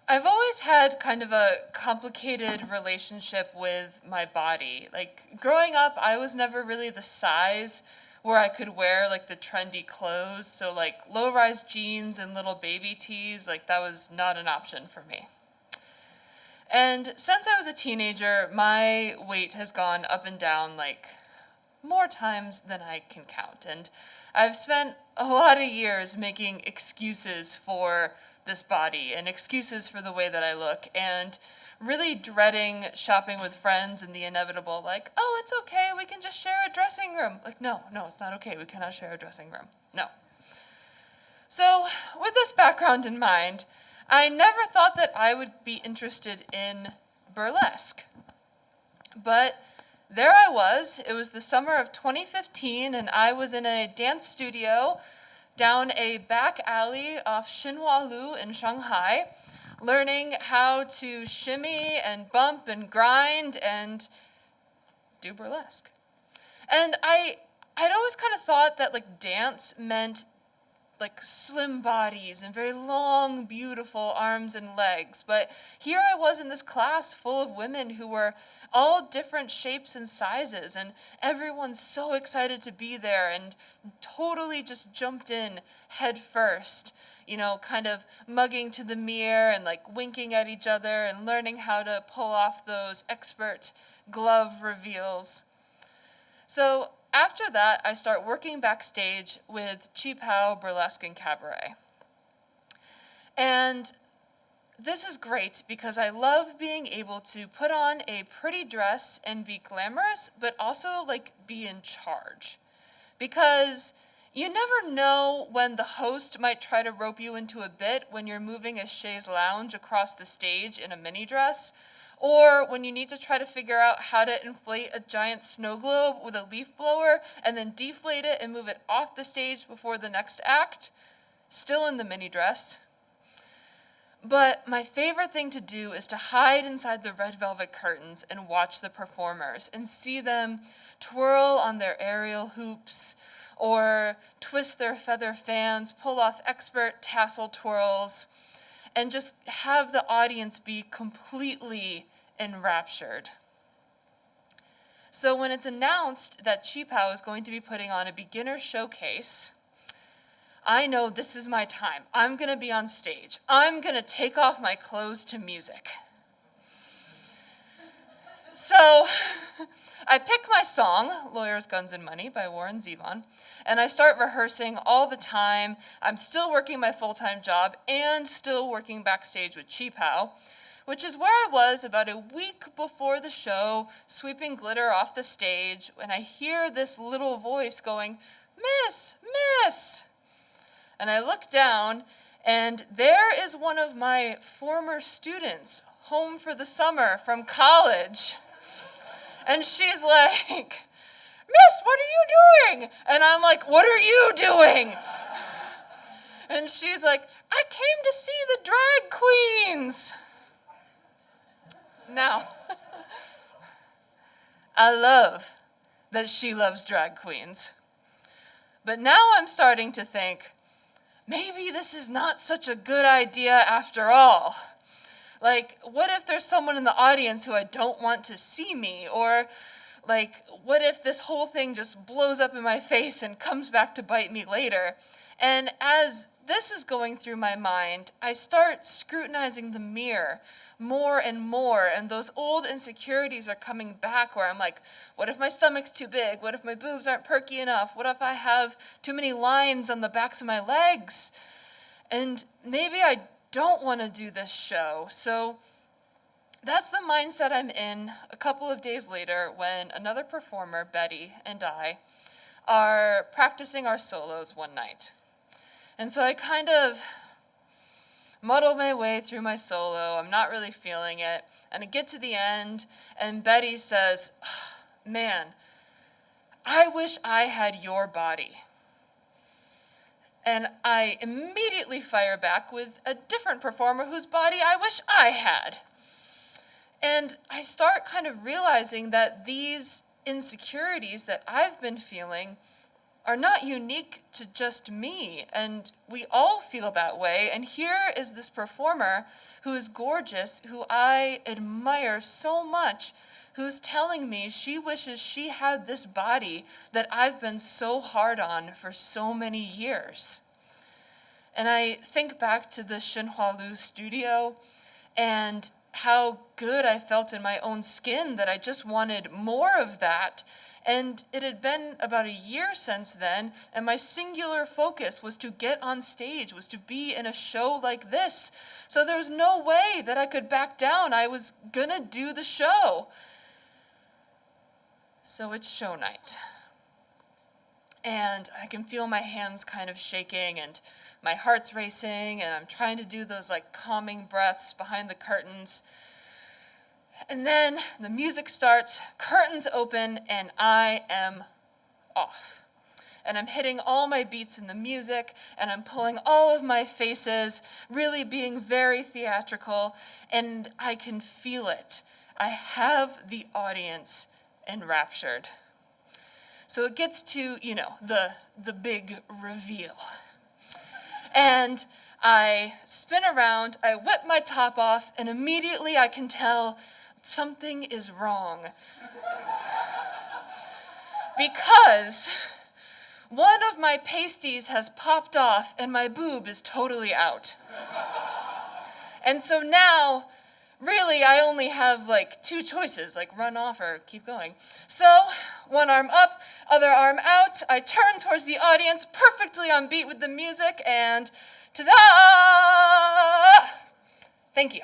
I've always had kind of a complicated relationship with my body. Like growing up, I was never really the size where I could wear like the trendy clothes. So like low-rise jeans and little baby tees, like that was not an option for me. And since I was a teenager, my weight has gone up and down like more times than I can count. And I've spent a lot of years making excuses for this body and excuses for the way that I look and really dreading shopping with friends and the inevitable, like, oh, it's okay, we can just share a dressing room. Like, no, it's not okay, we cannot share a dressing room. No. So, with this background in mind, I never thought that I would be interested in burlesque. But there I was. It was the summer of 2015, and I was in a dance studio down a back alley off Xinhua Lu in Shanghai, learning how to shimmy and bump and grind and do burlesque. And I'd always kind of thought that like dance meant like slim bodies and very long, beautiful arms and legs. But here I was in this class full of women who were all different shapes and sizes, and everyone's so excited to be there and totally just jumped in head first, kind of mugging to the mirror and like winking at each other and learning how to pull off those expert glove reveals. So after that, I start working backstage with Chi Pao Burlesque and Cabaret. And this is great because I love being able to put on a pretty dress and be glamorous, but also like be in charge. Because you never know when the host might try to rope you into a bit when you're moving a chaise lounge across the stage in a mini dress, or when you need to try to figure out how to inflate a giant snow globe with a leaf blower and then deflate it and move it off the stage before the next act, still in the mini dress. But my favorite thing to do is to hide inside the red velvet curtains and watch the performers and see them twirl on their aerial hoops or twist their feather fans, pull off expert tassel twirls, and just have the audience be completely enraptured. So when it's announced that Chi Pao is going to be putting on a beginner showcase, I know this is my time. I'm going to be on stage. I'm going to take off my clothes to music. So I pick my song, Lawyers, Guns, and Money by Warren Zevon, and I start rehearsing all the time. I'm still working my full-time job and still working backstage with Chi Pao, which is where I was about a week before the show, sweeping glitter off the stage, when I hear this little voice going, "Miss, miss!" And I look down, and there is one of my former students, home for the summer from college. And she's like, "Miss, what are you doing?" And I'm like, "What are you doing?" And she's like, "I came to see the drag queens." Now, I love that she loves drag queens. But now I'm starting to think, maybe this is not such a good idea after all. Like, what if there's someone in the audience who I don't want to see me? Or, like, what if this whole thing just blows up in my face and comes back to bite me later? And as this is going through my mind, I start scrutinizing the mirror more and more, and those old insecurities are coming back where I'm like, what if my stomach's too big? What if my boobs aren't perky enough? What if I have too many lines on the backs of my legs? And maybe I don't want to do this show. So that's the mindset I'm in a couple of days later when another performer, Betty, and I are practicing our solos one night. And so I kind of muddle my way through my solo. I'm not really feeling it. And I get to the end, and Betty says, "Man, I wish I had your body." And I immediately fire back with a different performer whose body I wish I had. And I start kind of realizing that these insecurities that I've been feeling are not unique to just me, and we all feel that way. And here is this performer who is gorgeous, who I admire so much, who's telling me she wishes she had this body that I've been so hard on for so many years. And I think back to the Shinhua Lu studio and how good I felt in my own skin, that I just wanted more of that. And it had been about a year since then, and my singular focus was to get on stage, was to be in a show like this. So there was no way that I could back down. I was gonna do the show. So it's show night. And I can feel my hands kind of shaking and my heart's racing, and I'm trying to do those like calming breaths behind the curtains. And then the music starts, curtains open, and I am off. And I'm hitting all my beats in the music, and I'm pulling all of my faces, really being very theatrical, and I can feel it. I have the audience enraptured. So it gets to, the big reveal. And I spin around, I whip my top off, and immediately I can tell something is wrong. Because one of my pasties has popped off and my boob is totally out. And so now, really, I only have like two choices, like run off or keep going. So, one arm up, other arm out, I turn towards the audience, perfectly on beat with the music, and ta-da! Thank you.